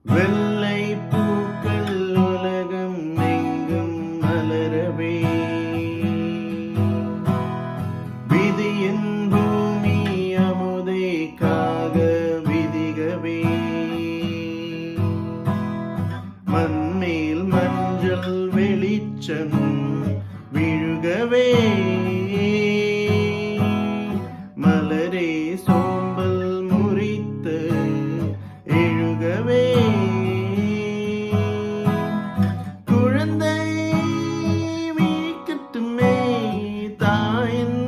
வெள்ளை பூக்கள் உலகம் எங்கும் மலரவே, விதியின் பூமி அமுதை காக விதிகவே, மண்மேல் மஞ்சள் வெளிச்சம் விழுகவே, மலரே சோம்பல் முறித்து எழுகவே, குழந்தை விழிக்கட்டுமே தாயின்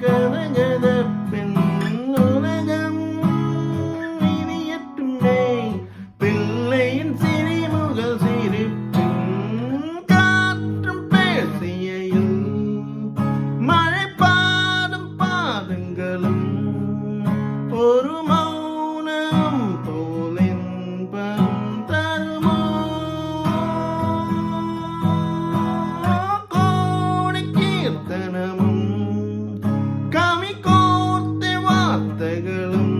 கரகதப்பின் உலகம் இனியட்டுமே, பிள்ளையின் சிறிமுகல் சிரிப்பும் காற்றும் பேசியையில் மழை பாடும் பாதங்களும் ஒரு மௌனம் போல் இன்பம் தருமோ, கோடி கீர்த்தனமும் கவி கோர்த்த வார்த்தைகளும்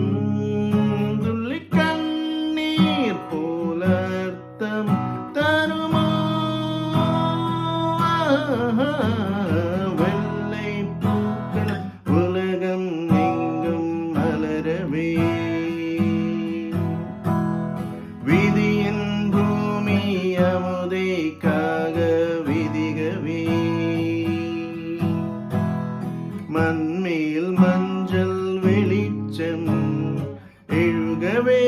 துள்ளி கண்ணீர் போல அர்த்தம் தருமோ, வெள்ளை பூக்கள் உலகம் எங்கும் மலரவே, விதியின் பூமி அமுதை காக விதிகவே, மண்மேல் மஞ்சள் வெளிச்சம் எழுகவே.